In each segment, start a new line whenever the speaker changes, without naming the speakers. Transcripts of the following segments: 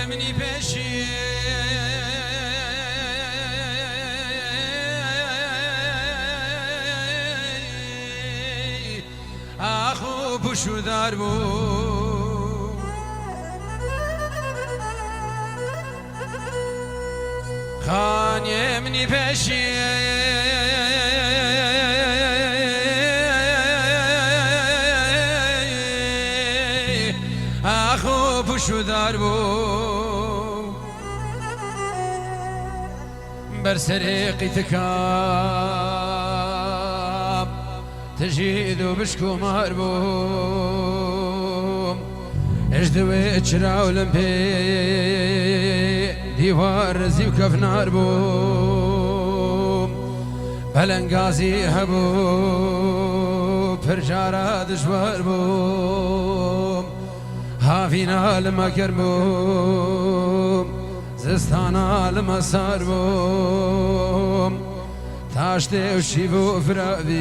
منی پیشی آخو پشو دار بود خانی منی پیشی آخو پشو دار بود بر سرقی تکاب تجید و بشکو مار بوم اجدوی چراولم پی دیوار رزی و کف نار بوم بلنگازی هبو پرجارا دشوار بوم هافینا لما کربوم زستانا لما سار بوم تاشته و شیبو فراوی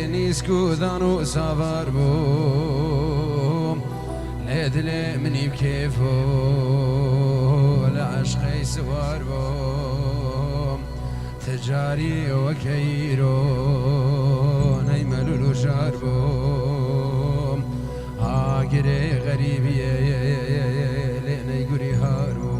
نیسکو دانو ساوار بوم لدل منی بکیفو لعشقی سوار بوم تجاری و کیرو نیملو شار بوم آگره غریبیه لینی گوری هار بوم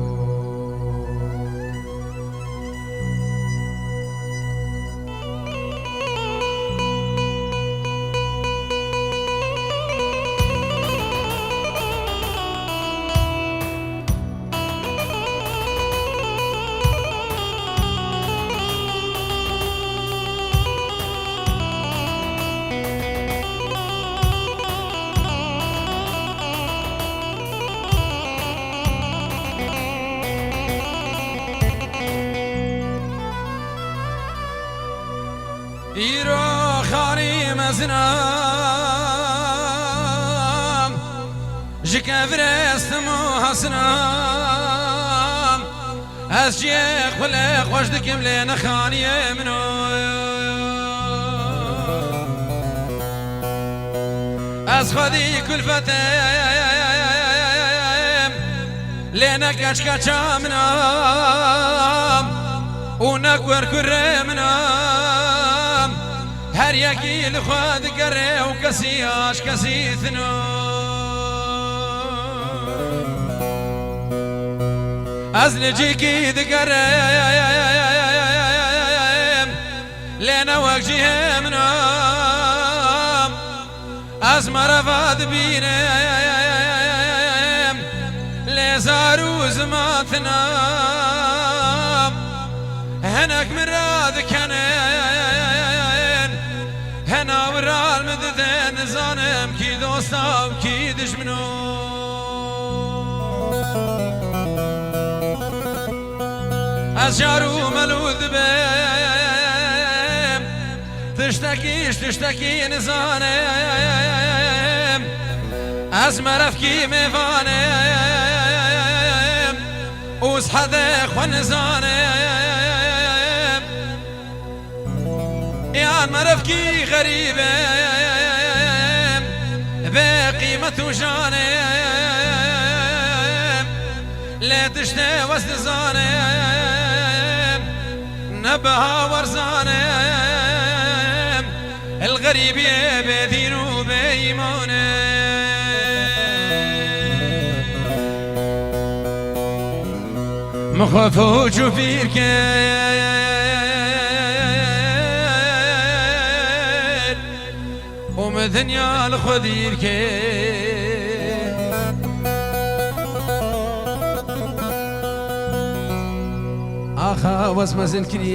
ایرو خاری مزنام جکفرستم و حسنام از جیخ خلی خوش دکم لین خانی منو از خودی کلفتم لین کچ کچا منام و نکور کره منام هر یکی لخواد گره و کسی آش کسی ثنو از لجیکی دگرم لینا وقجیه منام از مرفاد بینم لیزارو زماتنام هنک مراد کنن هنا ورال مددن زانم کی دوستا و کی دشمنو از جارو ملود بم تشتکی نزانم از مرف کی میوانم اوز حده خوان نزانم یان مرف کی غریبم به قیمت و جانم لا تشته وسط زانم نبها ورزانم الغريب بدين وبيمانه مخاف وشوفير كان ومدنيا الخدير كان آخا واسمزن كريم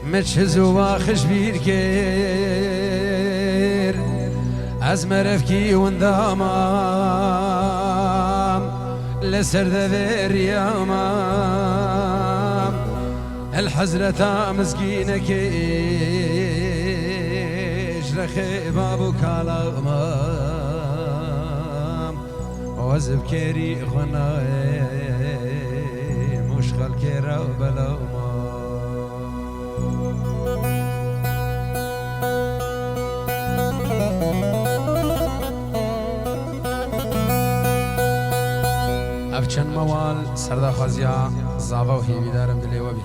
متشزو واخش بير كير از مرفكي وندامام لسر ذذير يامام الحزرة مسكينة كيش رخي بابو كالامام وزب كيري خناي مشغل كيرا بلاما چند موال سردا خوازیا زاوا و هیوی دارم دلیو بی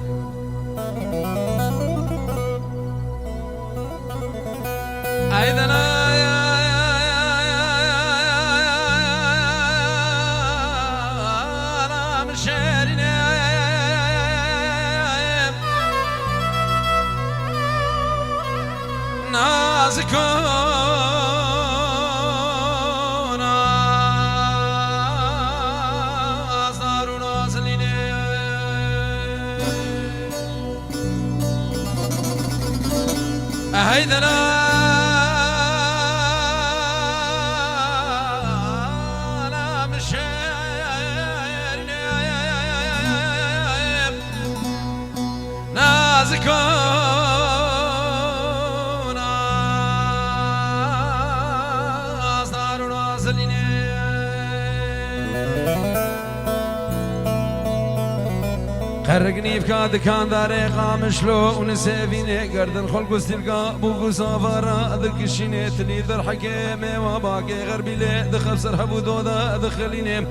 ایدنا نازكون أصدار نازلين هيدنا أنا مشيرين نازكون قرقني بكاد كان داري قامش لو ونسيفيني قردن خلق استلقا بوغو سافارا ذكشيني تلي ذر حكيمي وباقي غربي لي دخل سرحبو دودا دخليني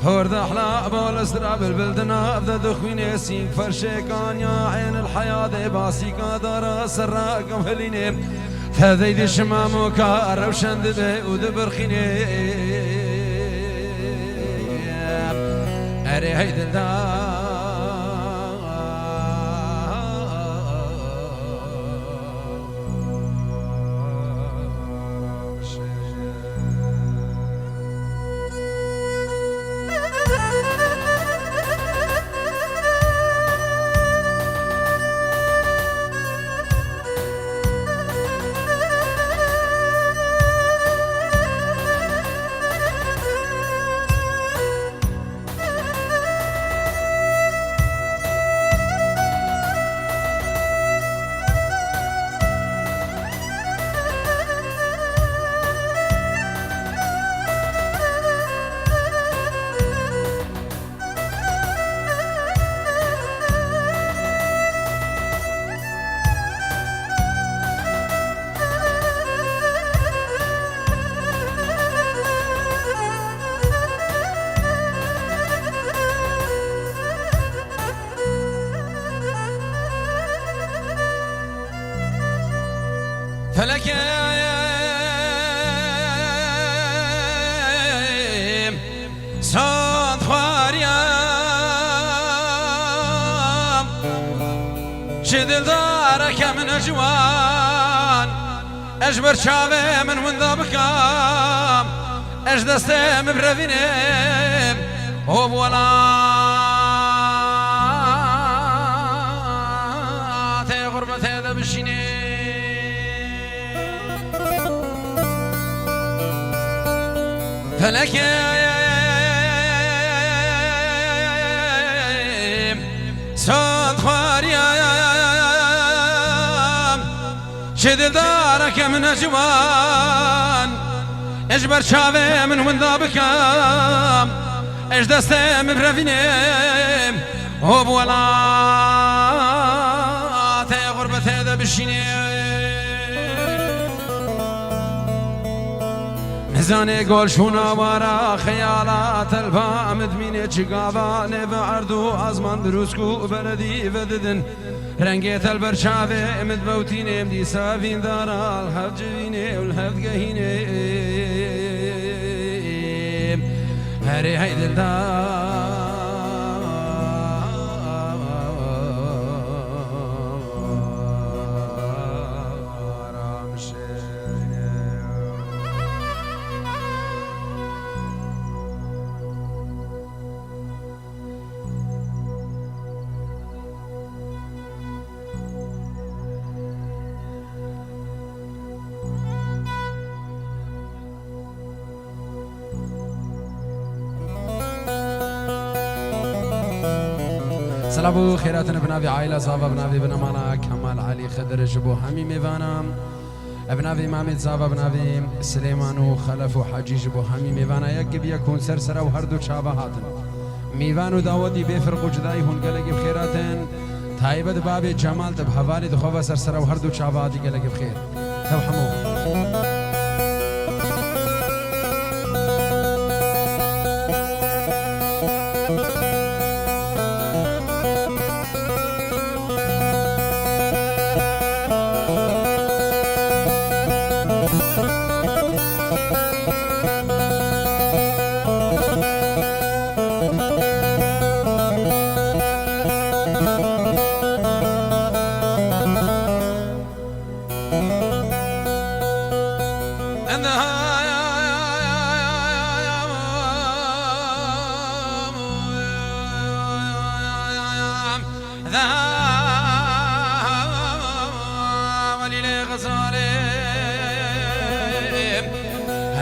هورد احلى بالاسرع بالبلدنا ابدا دخويني سينك فرشي كان يا عين الحياة باسي كادارا سرا قمهليني فذيد الشمامو كار وشند بي ودبرخيني اري هيد الدار فلك صاد خواريام شدل دارك من أجوان أجبر شاوي من وندى بكام أجدستي مبرفينيم هو بولا تي غربتي ذا بشيني فلك صاد خواريام شدل دارك من أجوان اجبر شاوي من وندى بكام اجدستي مبرفينيم هو بولا تي غربتي ذا بشيني زاني قول شونا ورا خيالات البا مدميني چقابا نبا عردو ازمان دروسكو بلدي بددن رنگيت البرشافي مدبوتيني مدي سافين دارا الهف جويني والهف قهيني هري هيد الدار سلابو خيراتنا بنابي عائلة صافا بنابي بنمانا كمال علي خضر جبو همي ميوانا بنابي مامد صافا بنابي سليمان وخلف وحاجي جبو همي ميوانا يكب يكون سرسرا وهردو شابا هاتن ميوانو داودي بفرقو جداي هون قلق بخيراتن تايبد بابي جمال تب حوالي دخوفا سرسرا وهردو شابا هاتي قلق بخير تب حمو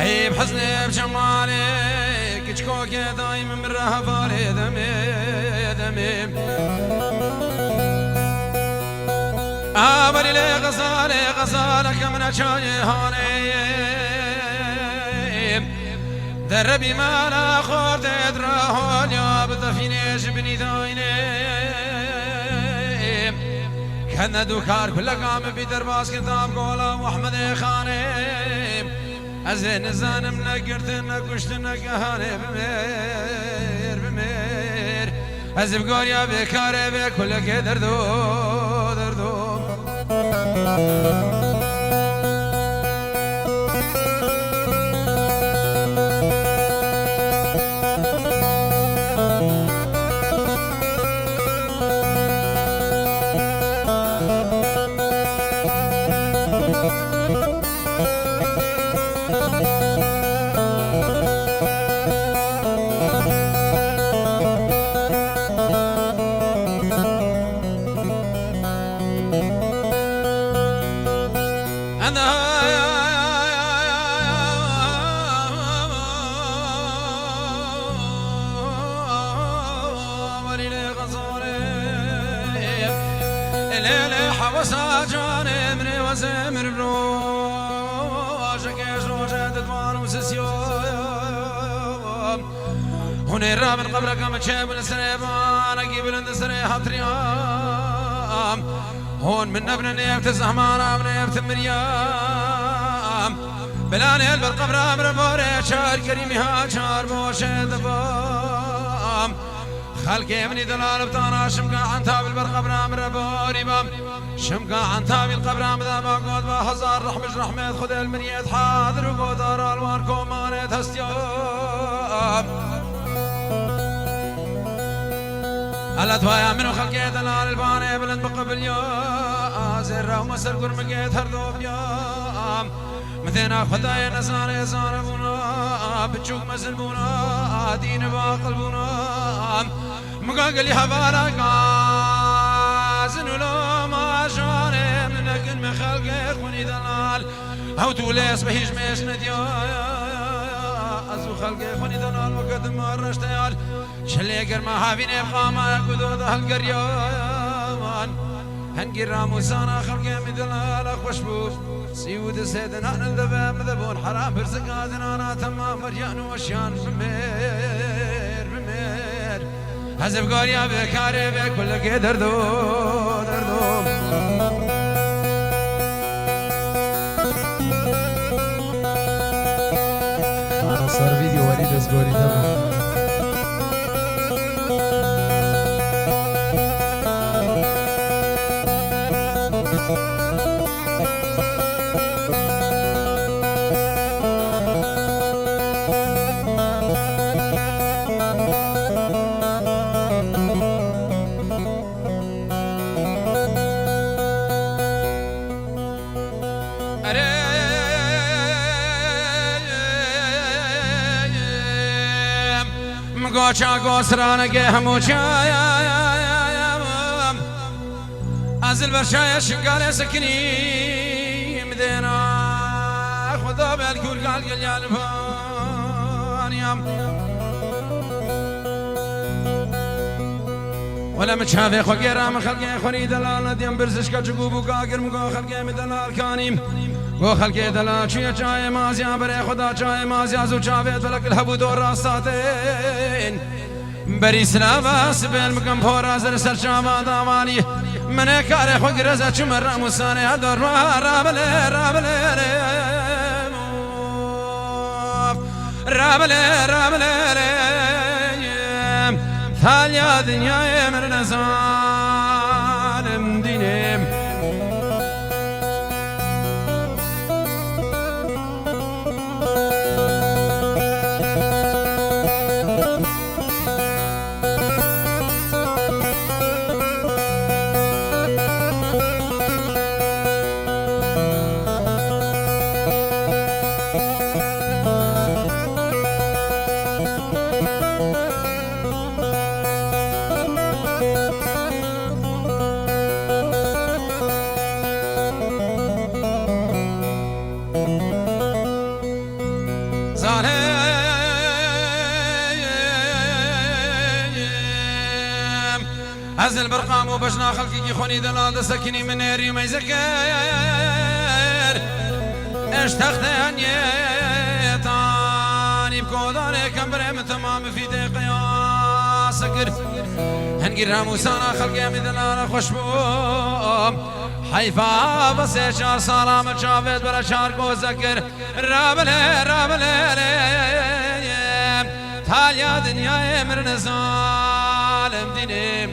هيب حزني بجمالك كشكوك دايما من رهفالي دمي أبري لي غزالك من أشاي هاني دربي ما لا خورت ادراهول يا بطفينيش بني دايني كان دوكار كل قام في درباس كتاب قولا وأحمد خاني أزين زانم نقرتنا كشتنا كهاني بمير أزب قوريا بكاري بكل كدر دردو حوسا جاني مني وزمر بروشك يشروشة تدوان وسسيوم هوني الراب من قبرك متشاب السريبان اجيب السري حطريام هون من ابنني ابتزهمان ابني ابتمريام بلاني البرقبر امر بوري شار كريمي هاجار بوشي دفام خلقي مني دلال بطانا شمقا عن تاب البرقبر امر بوري بام شمقا عن تاب القبر امر باقود بهزار رحمش رحمت خد المنيت حاضر وقدر الوان كومانت هستيام ألا توايا منو خلقي دلال الباني بلند بقبل يا زر ومسر قرمقيت هردوب يا مثينا خدايا نزار يزار بونا بتشوك مزل بونا دين باقل بونا مقاقل هبالا قازن ولو ما شاري من لكن من خلقي خوني دلال هو توليس بهيج ميش نديا أزو خلقي خوني دلال وقدم مرشتيال شلي قرما هافيني بقاما قدود هالقريان هنقي راموسانا خلقي من دلال أخوشبوش سيود سيدنا نلدبا مذبون حرام برزقاتنا أنا تمام مريان وشيان بمير هزب قاريا بكاري بكل كدر دردو
صار فيديو وليد أزقوري تمام
مقوشا قوسرانك هموشايا أزل برشايا شقالي سكني مدينا خذا بالكل قال قليال فانيام ولا متشافي خو قيرا من خلقي خوني دلال نديم برزش كجقوب وقاقر مقو خلقي من دلال كانيم و خلقي دلال شوية جاي مازيا بري خدا جاي مازيا زو جافيت ولك الهبو دور راستاتين بري سلابا سبيل مكم فورا زر سرشاما داماني من كاري خو قرزة شمر راموساني هدور رابلي ثاليا دنيا من ظالم دينيم زالم أزل برقام وبجنا خلقي خوني دلال سكني من ناري ما يذكر اشتقت يتاني بكوداني كمبرم تمام في دقيقة سكر هنجر موسانا خلقي من دلال خوشبوم حيفا بس شار صار متشافت بلا شار کو ذکر رابله تالیا دنیا امر نظالم دینم